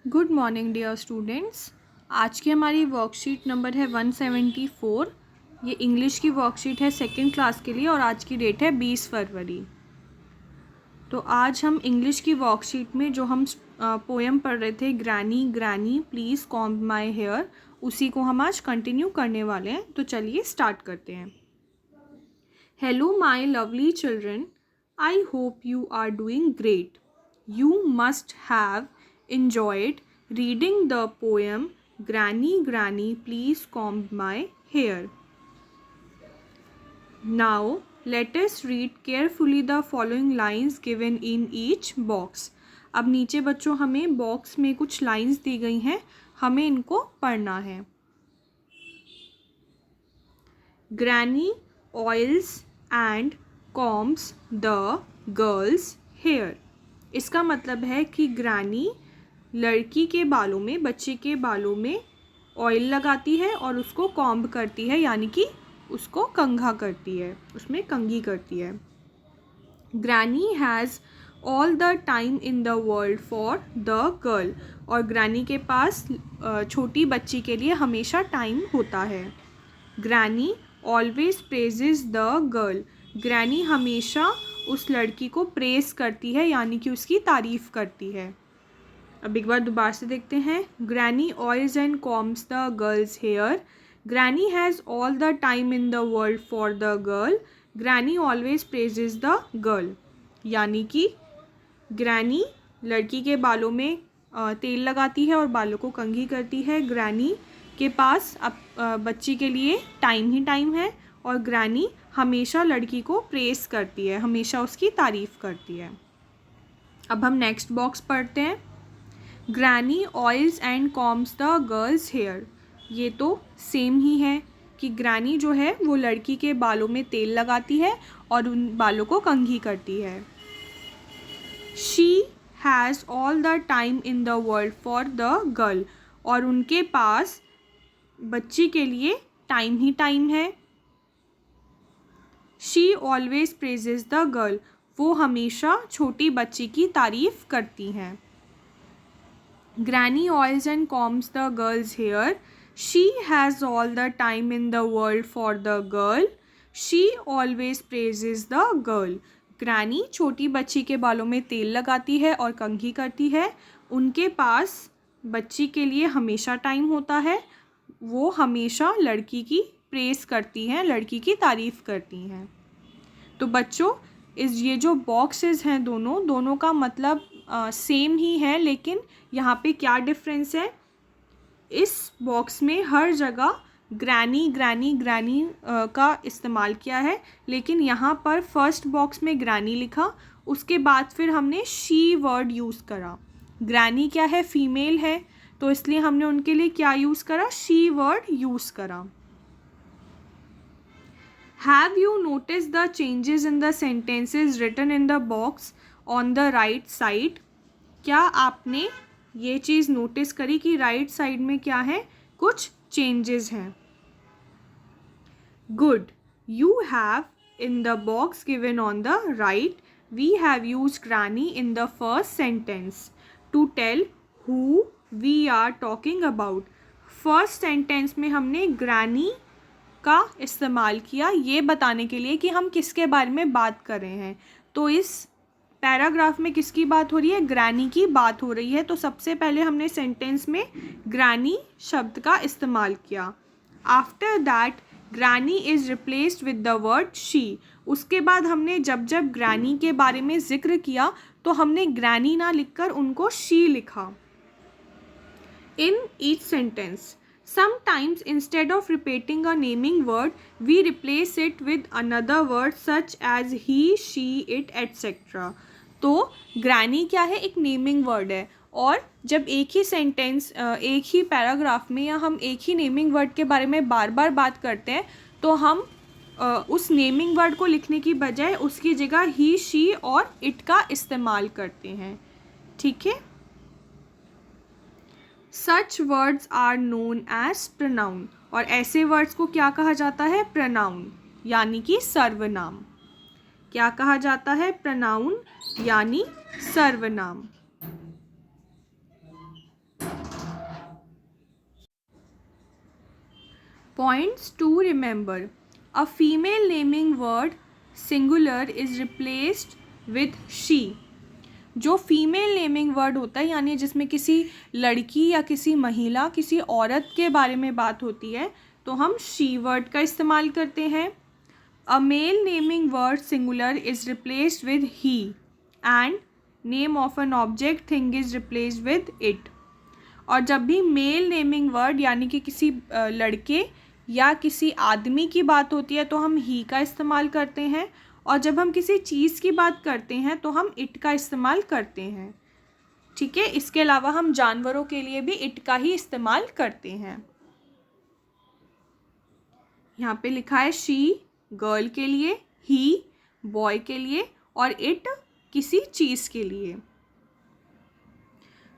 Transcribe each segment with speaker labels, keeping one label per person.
Speaker 1: Good morning dear students. आज की हमारी वर्कशीट नंबर है 174। ये इंग्लिश की वर्कशीट है सेकंड क्लास के लिए और आज की डेट है 20 फरवरी। तो आज हम इंग्लिश की वर्कशीट में जो हम पोएम पढ़ रहे थे granny granny please comb my hair, उसी को हम आज कंटिन्यू करने वाले हैं। तो चलिए स्टार्ट करते हैं। Hello my lovely children, I hope you are doing great. You must have enjoyed reading the poem Granny Granny Please Comb My Hair. Now let us read carefully the following lines given in each box. अब नीचे बच्चों हमें box में कुछ lines दी गई हैं, हमें इनको पढ़ना है। Granny oils and combs the girl's hair. इसका मतलब है कि ग्रैनी लड़की के बालों में, बच्चे के बालों में ऑयल लगाती है और उसको कॉम्ब करती है, यानी कि उसको कंघा करती है, उसमें कंघी करती है। Granny has all the time in the world for the girl, और ग्रैनी के पास छोटी बच्ची के लिए हमेशा टाइम होता है। Granny always praises the girl, granny हमेशा उस लड़की को प्रेस करती है, यानी कि उसकी तारीफ़ करती है। अब एक बार दोबारा से देखते हैं। Granny oils and combs the girl's hair, granny has all the time in the world for the girl, granny always praises the girl, यानी कि ग्रैनी लड़की के बालों में तेल लगाती है और बालों को कंघी करती है। ग्रैनी के पास अब बच्ची के लिए टाइम ही टाइम है और ग्रैनी हमेशा लड़की को प्रेस करती है, हमेशा उसकी तारीफ़ करती है। अब हम नेक्स्ट बॉक्स पढ़ते हैं। Granny oils and combs the girl's hair, ये तो सेम ही है कि ग्रैनी जो है वो लड़की के बालों में तेल लगाती है और उन बालों को कंघी करती है। She has all the time in the world for the girl, और उनके पास बच्ची के लिए टाइम ही टाइम है। She always praises the girl, वो हमेशा छोटी बच्ची की तारीफ़ करती हैं। Granny oils and combs the girl's hair, she has all the time in the world for the girl, she always praises the girl. Granny छोटी बच्ची के बालों में तेल लगाती है और कंघी करती है, उनके पास बच्ची के लिए हमेशा टाइम होता है, वो हमेशा लड़की की प्रेस करती हैं, लड़की की तारीफ़ करती हैं। तो बच्चों ये जो बॉक्सेस हैं दोनों का मतलब सेम ही है, लेकिन यहाँ पे क्या डिफरेंस है, इस बॉक्स में हर जगह ग्रैनी ग्रैनी ग्रैनी का इस्तेमाल किया है, लेकिन यहाँ पर फर्स्ट बॉक्स में ग्रैनी लिखा, उसके बाद फिर हमने शी वर्ड यूज़ करा। ग्रैनी क्या है, फीमेल है, तो इसलिए हमने उनके लिए क्या यूज़ करा, शी वर्ड यूज़ करा। Have you noticed the changes in the sentences written in the box on the right side? क्या आपने ये चीज़ नोटिस करी कि राइट साइड में क्या है, कुछ चेंजेस हैं। Good. You have in the box given on the right, we have used granny in the first sentence to tell who we are talking about. First sentence में हमने granny का इस्तेमाल किया ये बताने के लिए कि हम किसके बारे में बात कर रहे हैं। तो इस पैराग्राफ में किसकी बात हो रही है, ग्रैनी की बात हो रही है। तो सबसे पहले हमने सेंटेंस में ग्रैनी शब्द का इस्तेमाल किया। After that granny is replaced with the word she, उसके बाद हमने जब जब ग्रैनी के बारे में ज़िक्र किया तो हमने ग्रैनी ना लिखकर उनको शी लिखा। In each sentence, sometimes instead of repeating a naming word, we replace it with another word such as he, she, it, etc. तो ग्रैनी क्या है, एक नेमिंग वर्ड है, और जब एक ही सेंटेंस एक ही पैराग्राफ में या हम एक ही नेमिंग वर्ड के बारे में बार बार बात करते हैं तो हम उस नेमिंग वर्ड को लिखने की बजाय उसकी जगह ही, शी और इट का इस्तेमाल करते हैं। ठीक है। Such words are known as pronoun, और ऐसे वर्ड्स को क्या कहा जाता है, pronoun, यानी कि सर्वनाम। क्या कहा जाता है, pronoun यानी सर्वनाम। Points to remember. A female naming word singular is replaced with she. जो फीमेल नेमिंग वर्ड होता है यानी जिसमें किसी लड़की या किसी महिला किसी औरत के बारे में बात होती है तो हम शी वर्ड का इस्तेमाल करते हैं. A male naming word singular is replaced with he and name of an object thing is replaced with it. और जब भी मेल नेमिंग वर्ड यानी कि किसी लड़के या किसी आदमी की बात होती है तो हम ही का इस्तेमाल करते हैं और जब हम किसी चीज़ की बात करते हैं तो हम इट का इस्तेमाल करते हैं. ठीक है, इसके अलावा हम जानवरों के लिए भी इट का ही इस्तेमाल करते हैं. यहाँ पे लिखा है शी गर्ल के लिए, ही बॉय के लिए और इट किसी चीज़ के लिए.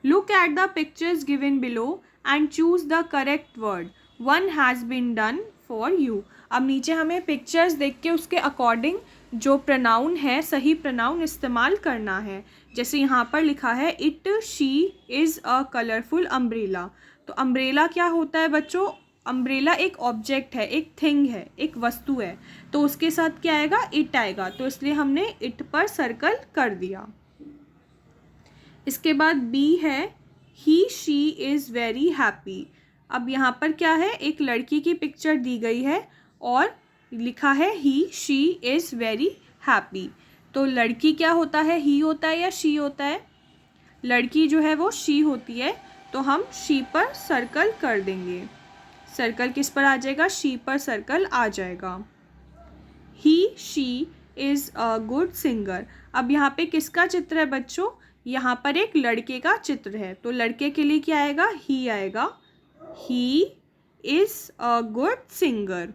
Speaker 1: Look at the pictures given below and choose the correct word. One has been done for you. अब नीचे हमें पिक्चर्स देख के उसके अकॉर्डिंग जो प्रोनाउन है सही प्रोनाउन इस्तेमाल करना है. जैसे यहाँ पर लिखा है it she is a colourful umbrella. तो अम्ब्रेला क्या होता है बच्चों? अम्ब्रेला एक ऑब्जेक्ट है, एक थिंग है, एक वस्तु है. तो उसके साथ क्या आएगा? इट आएगा. तो इसलिए हमने इट पर सर्कल कर दिया. इसके बाद बी है ही शी इज़ वेरी हैप्पी. अब यहाँ पर क्या है? एक लड़की की पिक्चर दी गई है और लिखा है ही शी इज़ वेरी हैप्पी. तो लड़की क्या होता है? ही होता है या शी होता है? लड़की जो है वो शी होती है. तो हम शी पर सर्कल कर देंगे. सर्कल किस पर आ जाएगा? शी पर सर्कल आ जाएगा. He she is a good singer. अब यहाँ पे किसका चित्र है बच्चों? यहाँ पर एक लड़के का चित्र है. तो लड़के के लिए क्या आएगा? ही आएगा. He is a good singer.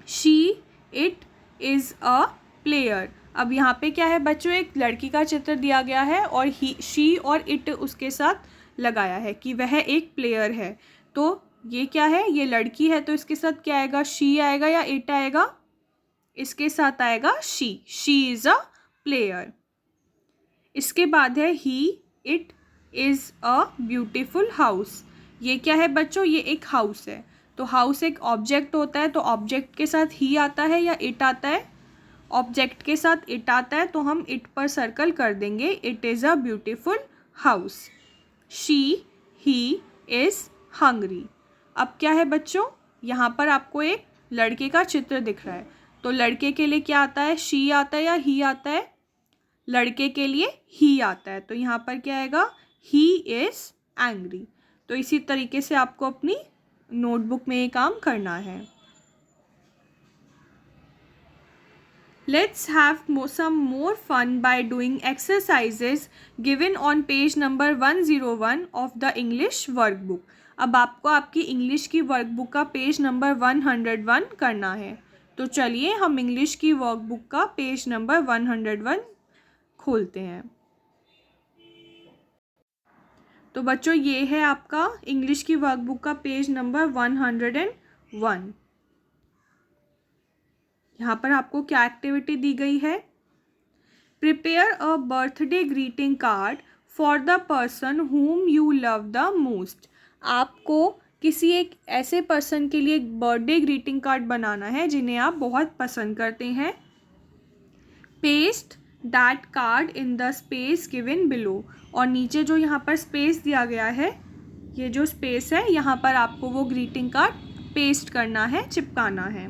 Speaker 1: She it is a player. अब यहाँ पे क्या है बच्चों? एक लड़की का चित्र दिया गया है और ही शी और इट उसके साथ लगाया है कि वह एक प्लेयर है. तो ये क्या है? ये लड़की है तो इसके साथ क्या आएगा? शी आएगा या इट आएगा? इसके साथ आएगा she. She is a player. इसके बाद है he it is a beautiful house. ये क्या है बच्चों? ये एक हाउस है. तो हाउस एक ऑब्जेक्ट होता है तो ऑब्जेक्ट के साथ ही आता है या इट आता है? ऑब्जेक्ट के साथ इट आता है तो हम इट पर सर्कल कर देंगे. It is a beautiful house. She he is hungry. अब क्या है बच्चों? यहाँ पर आपको एक लड़के का चित्र दिख रहा है. तो लड़के के लिए क्या आता है? शी आता है या ही आता है? लड़के के लिए ही आता है. तो यहाँ पर क्या आएगा? He is angry. तो इसी तरीके से आपको अपनी नोटबुक में ये काम करना है. Let's have some more fun by doing exercises given on page number 101 of the English workbook. अब आपको आपकी इंग्लिश की वर्कबुक का पेज नंबर 101 करना है. तो चलिए हम इंग्लिश की वर्कबुक का पेज नंबर 101 खोलते हैं. तो बच्चों ये है आपका इंग्लिश की वर्कबुक का पेज नंबर 101. यहाँ पर आपको क्या एक्टिविटी दी गई है? Prepare a birthday greeting card for the person whom you love the most. आपको किसी एक ऐसे पर्सन के लिए एक बर्थडे ग्रीटिंग कार्ड बनाना है जिन्हें आप बहुत पसंद करते हैं. Paste that card in the space given below. और नीचे जो यहाँ पर स्पेस दिया गया है, ये जो स्पेस है यहाँ पर आपको वो ग्रीटिंग कार्ड पेस्ट करना है, चिपकाना है.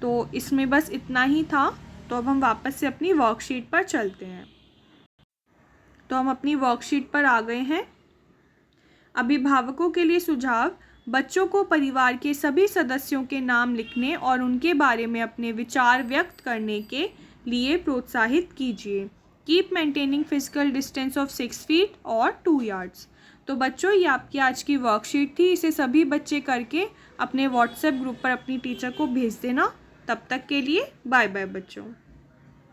Speaker 1: तो इसमें बस इतना ही था. तो अब हम वापस से अपनी वर्कशीट पर चलते हैं. तो हम अपनी वर्कशीट पर आ गए हैं. अभिभावकों के लिए सुझाव: बच्चों को परिवार के सभी सदस्यों के नाम लिखने और उनके बारे में अपने विचार व्यक्त करने के लिए प्रोत्साहित कीजिए. Keep maintaining physical distance of 6 feet और 2 yards. तो बच्चों ये आपकी आज की वर्कशीट थी. इसे सभी बच्चे करके अपने व्हाट्सएप ग्रुप पर अपनी टीचर को भेज देना. तब तक के लिए बाय बाय बच्चों.